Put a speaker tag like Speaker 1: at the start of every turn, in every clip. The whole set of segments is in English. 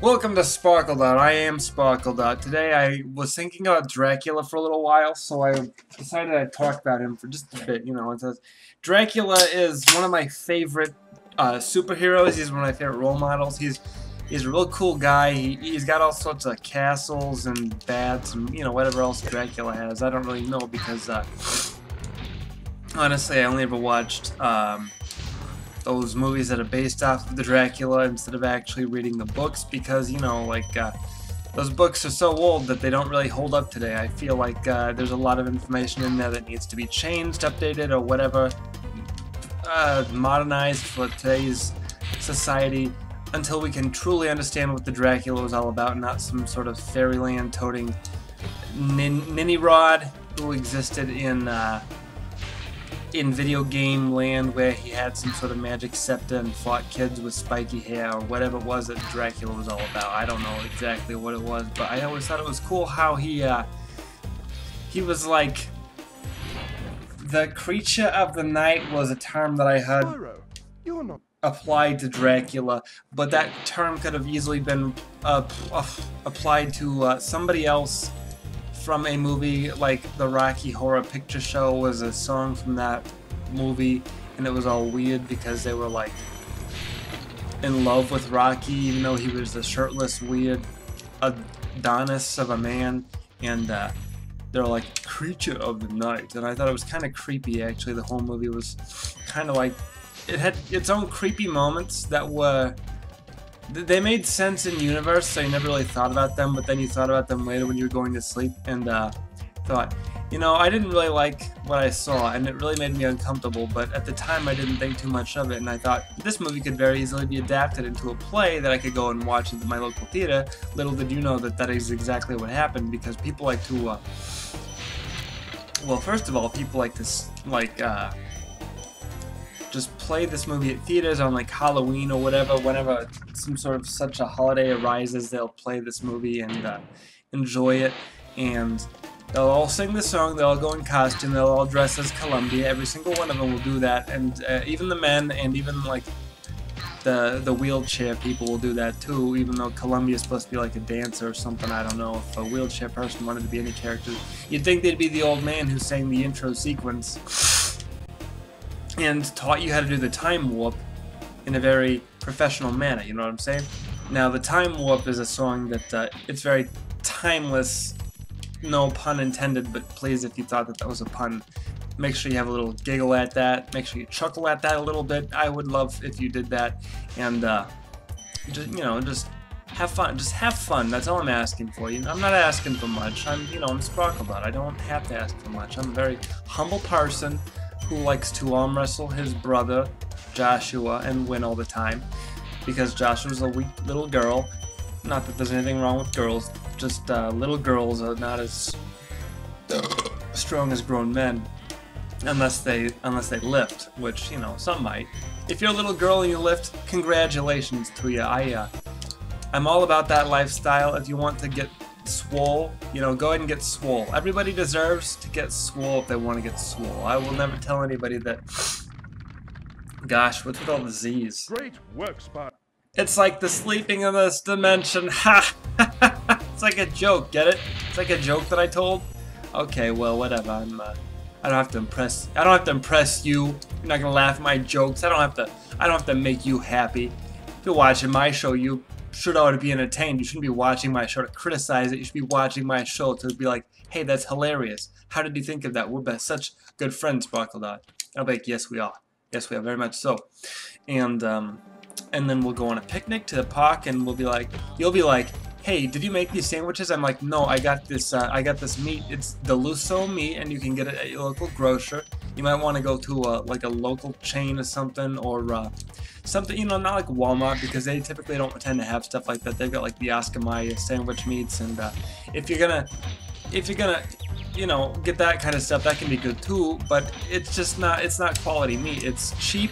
Speaker 1: Welcome to SparkleDart. I am SparkleDart. Today I was thinking about Dracula for a little while, so I decided I'd talk about him for just a bit. It says Dracula is one of my favorite superheroes. He's one of my favorite role models. He's a real cool guy. He's got all sorts of castles and bats and whatever else Dracula has. I don't really know because honestly I only ever watched those movies that are based off of the Dracula instead of actually reading the books because, those books are so old that they don't really hold up today. I feel like there's a lot of information in there that needs to be changed, updated, or whatever, modernized for today's society until we can truly understand what the Dracula was all about, not some sort of fairyland-toting ninny rod who existed in video game land where he had some sort of magic scepter and fought kids with spiky hair or whatever it was that Dracula was all about. I don't know exactly what it was, but I always thought it was cool how he was like the creature of the night was a term that I heard
Speaker 2: Spyro, you're not.
Speaker 1: applied to Dracula, but that term could have easily been applied to somebody else from a movie like the Rocky Horror Picture Show. Was a song from that movie, and it was all weird because they were like in love with Rocky, even though he was the shirtless, weird Adonis of a man, and they're like creature of the night, and I thought it was kind of creepy. Actually, the whole movie was kind of like it had its own creepy moments that were. They made sense in universe, so you never really thought about them, but then you thought about them later when you were going to sleep, and thought, I didn't really like what I saw, and it really made me uncomfortable, but at the time I didn't think too much of it, and I thought, this movie could very easily be adapted into a play that I could go and watch at my local theater. Little did you know that that is exactly what happened, because people like to, well, first of all, people like to, just play this movie at theaters on like Halloween or whatever. Whenever some sort of such a holiday arises, they'll play this movie and enjoy it, and they'll all sing the song, they'll all go in costume, they'll all dress as Columbia. Every single one of them will do that, and even the men and even like the wheelchair people will do that too, even though Columbia is supposed to be like a dancer or something. I don't know if a wheelchair person wanted to be any character. You'd think they'd be the old man who sang the intro sequence and taught you how to do the time warp in a very professional manner, you know what I'm saying? Now, the time warp is a song that it's very timeless, no pun intended, but please, if you thought that that was a pun, make sure you have a little giggle at that, make sure you chuckle at that a little bit. I would love if you did that, and just have fun. Just have fun. That's all I'm asking for. I'm not asking for much. I'm SparkleDart. I don't have to ask for much. I'm a very humble person who likes to arm wrestle his brother Joshua and win all the time, because Joshua's a weak little girl. Not that there's anything wrong with girls, just little girls are not as strong as grown men unless they lift, which some might. If you're a little girl and you lift, congratulations to you. I'm all about that lifestyle. If you want to get swole, go ahead and get swole. Everybody deserves to get swole if they want to get swole. I will never tell anybody that. Gosh, what's with all the Z's?
Speaker 2: Great work, Spyro.
Speaker 1: It's like the sleeping in this dimension. Ha! It's like a joke, get it? It's like a joke that I told. Okay, well, whatever. I don't have to impress. I don't have to impress you. You're not gonna laugh at my jokes. I don't have to make you happy. If you're watching my show, you should ought to be entertained. You shouldn't be watching my show to criticize it. You should be watching my show to be like, hey, that's hilarious. How did you think of that? We're such good friends, SparkleDart. I'll be like, yes, we are. Yes, we are, very much so. And then we'll go on a picnic to the park, and we'll be like, you'll be like, hey, did you make these sandwiches? I'm like, no, I got this meat. It's Deluso meat, and you can get it at your local grocer. You might want to go to like a local chain or something, or something, not like Walmart, because they typically don't tend to have stuff like that. They've got like the Oscar Mayer sandwich meats, and if you're gonna get that kind of stuff, that can be good too, but it's not quality meat. It's cheap,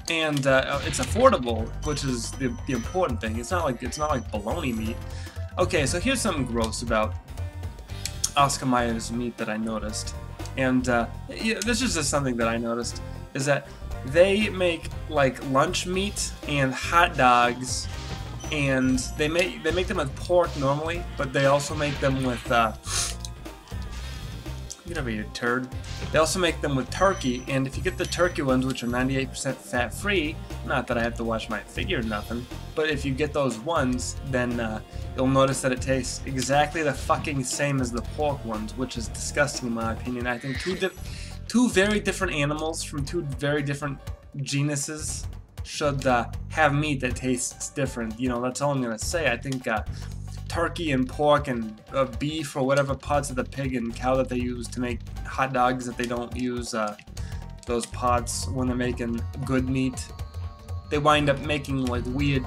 Speaker 1: and it's affordable, which is the important thing. It's not like bologna meat. Okay, so here's something gross about Oscar Mayer's meat that I noticed, and this is just something that I noticed, is that they make like lunch meat and hot dogs and they make them with pork normally, but they also make them with get over here, turd. They also make them with turkey, and if you get the turkey ones, which are 98% fat-free, not that I have to watch my figure or nothing, but if you get those ones, then you'll notice that it tastes exactly the fucking same as the pork ones, which is disgusting in my opinion. I think two very different animals from two very different genuses should have meat that tastes different. You know, that's all I'm gonna say. I think turkey and pork and beef or whatever parts of the pig and cow that they use to make hot dogs, that they don't use those pots when they're making good meat. They wind up making like weird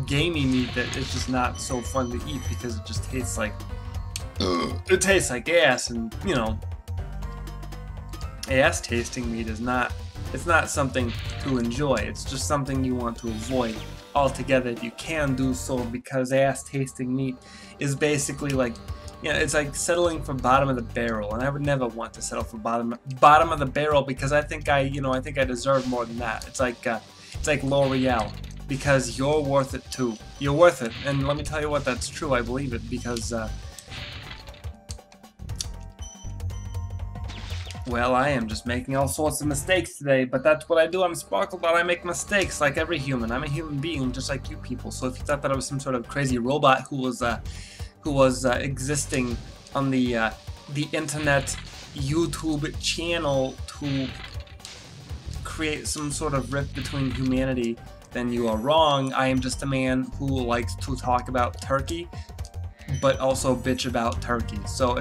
Speaker 1: gamey meat that is just not so fun to eat because it just tastes like it tastes like ass, and you know, ass tasting meat is not, it's not something to enjoy. It's just something you want to avoid altogether if you can do so, because ass tasting meat is basically like, you know, it's like settling for bottom of the barrel, and I would never want to settle for bottom of the barrel, because I think I deserve more than that. It's like L'Oreal, because you're worth it too. You're worth it, and let me tell you what, that's true. I believe it, because well, I am just making all sorts of mistakes today, but that's what I do. I'm SparkleDart. I make mistakes like every human. I'm a human being just like you people. So if you thought that I was some sort of crazy robot who was existing on the internet YouTube channel to create some sort of rift between humanity, then you are wrong. I am just a man who likes to talk about turkey, but also bitch about turkey. So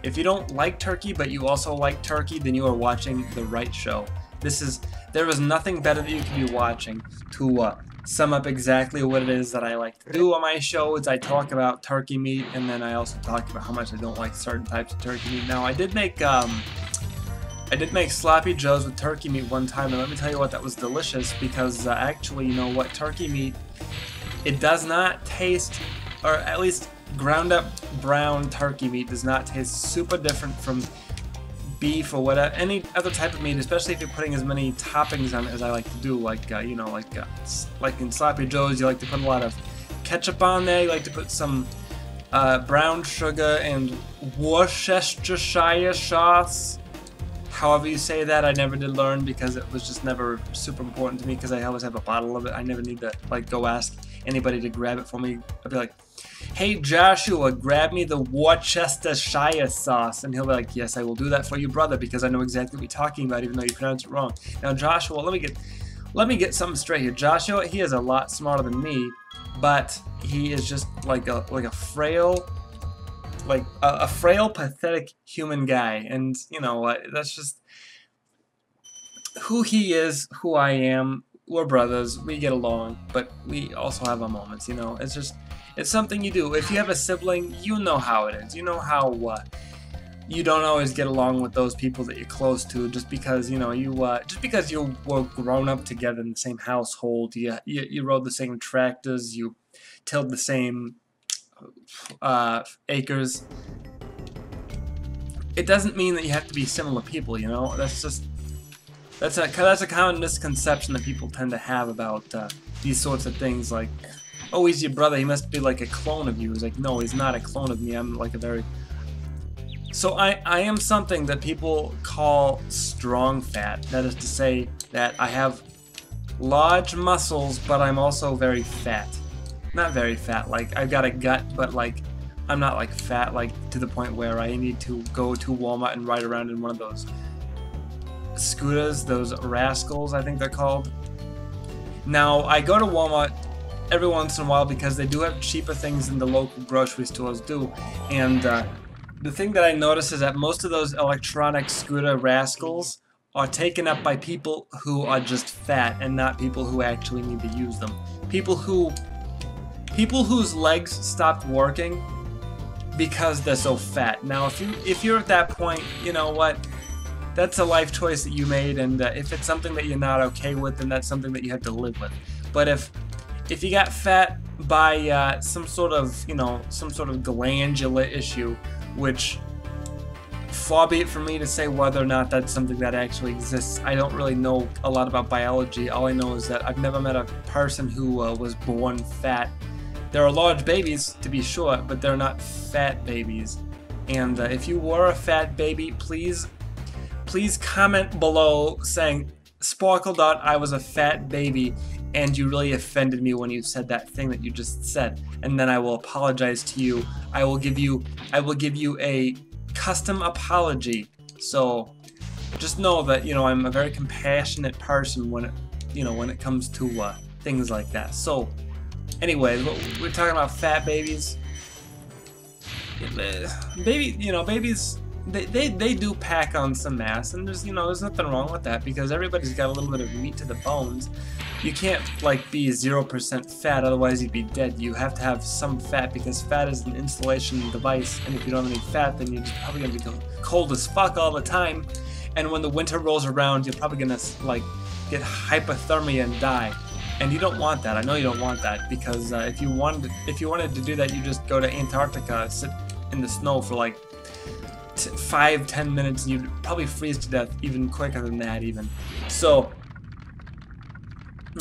Speaker 1: if you don't like turkey, but you also like turkey, then you are watching the right show. There is nothing better that you can be watching to sum up exactly what it is that I like to do on my show. Is I talk about turkey meat, and then I also talk about how much I don't like certain types of turkey meat. Now, I did make sloppy joes with turkey meat one time, and let me tell you what, that was delicious, because actually, you know what, turkey meat, it does not taste, or at least ground up brown turkey meat does not taste super different from beef or whatever, any other type of meat, especially if you're putting as many toppings on it as I like to do, like you know, like in sloppy joes, you like to put a lot of ketchup on there, you like to put some brown sugar and Worcestershire sauce, however you say that. I never did learn, because it was just never super important to me, because I always have a bottle of it. I never need to like go ask anybody to grab it for me. I'd be like, hey Joshua, grab me the Worcestershire sauce, and he'll be like, yes, I will do that for you, brother, because I know exactly what you're talking about, even though you pronounce it wrong. Now Joshua, let me get something straight here. Joshua, he is a lot smarter than me, but he is just like a frail, pathetic human guy, and you know, that's just who he is, who I am. We're brothers, we get along, but we also have our moments, you know. It's something you do. If you have a sibling, you know how it is. You know how you don't always get along with those people that you're close to, just because, you know, just because you were grown up together in the same household, you rode the same tractors, you tilled the same acres. It doesn't mean that you have to be similar people, you know. That's a common misconception that people tend to have about these sorts of things, like, oh, he's your brother, he must be like a clone of you. It's like, no, he's not a clone of me. I'm like a very... So I am something that people call strong fat. That is to say that I have large muscles, but I'm also very fat. Not very fat, like, I've got a gut, but like, I'm not like fat, like, to the point where I need to go to Walmart and ride around in one of those scooters, those rascals, I think they're called. Now, I go to Walmart every once in a while because they do have cheaper things than the local grocery stores do, and the thing that I notice is that most of those electronic scooter rascals are taken up by people who are just fat and not people who actually need to use them. People whose legs stopped working because they're so fat. Now, if you're at that point, you know what? That's a life choice that you made, and if it's something that you're not okay with, then that's something that you have to live with. But if you got fat by some sort of, you know, some sort of glandular issue, which, far be it from me to say whether or not that's something that actually exists. I don't really know a lot about biology. All I know is that I've never met a person who was born fat There are large babies, to be sure, but they're not fat babies. And if you were a fat baby, please comment below saying, SparkleDart, I was a fat baby, and you really offended me when you said that thing that you just said. And then I will apologize to you. I will give you a custom apology. So just know that, you know, I'm a very compassionate person when it comes to things like that. So anyway, we're talking about fat babies. Babies, they do pack on some mass, and there's nothing wrong with that, because everybody's got a little bit of meat to the bones. You can't like be 0% fat, otherwise you'd be dead. You have to have some fat, because fat is an insulation device, and if you don't have any fat, then you're just probably gonna be cold as fuck all the time. And when the winter rolls around, you're probably gonna like get hypothermia and die. And you don't want that. I know you don't want that, because if you wanted to do that, you just go to Antarctica, sit in the snow for like 5-10 minutes, and you'd probably freeze to death even quicker than that even. So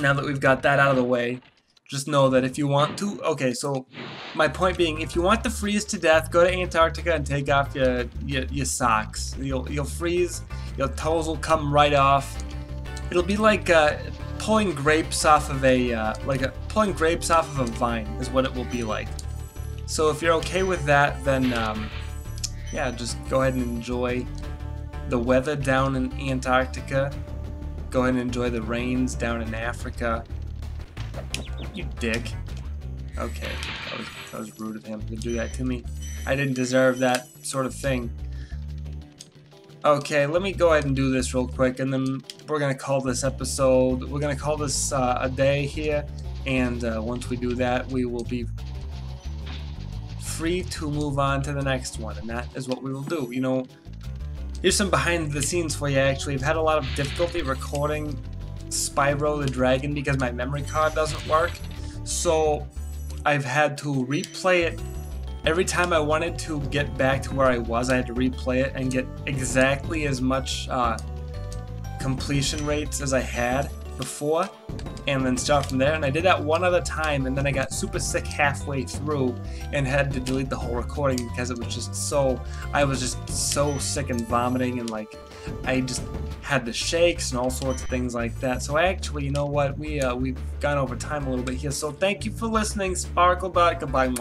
Speaker 1: now that we've got that out of the way, just know that if you want to, okay, so my point being, if you want to freeze to death, go to Antarctica and take off your socks. You'll freeze, your toes will come right off. It'll be like pulling grapes off of pulling grapes off of a vine is what it will be like. So if you're okay with that, then yeah, just go ahead and enjoy the weather down in Antarctica. Go ahead and enjoy the rains down in Africa. You dick. Okay, that was rude of him to do that to me. I didn't deserve that sort of thing. Okay, let me go ahead and do this real quick, and then we're gonna call this episode. We're gonna call this a day here, and once we do that, we will be free to move on to the next one, and that is what we will do. You know, here's some behind the scenes for you. Actually, I've had a lot of difficulty recording Spyro the Dragon because my memory card doesn't work, so I've had to replay it. Every time I wanted to get back to where I was, I had to replay it and get exactly as much completion rates as I had before, and then start from there. And I did that one other time, and then I got super sick halfway through and had to delete the whole recording because it was just so, I was just so sick and vomiting, and like I just had the shakes and all sorts of things like that. So actually, you know what, we've gone over time a little bit here, so thank you for listening. SparkleDart, goodbye.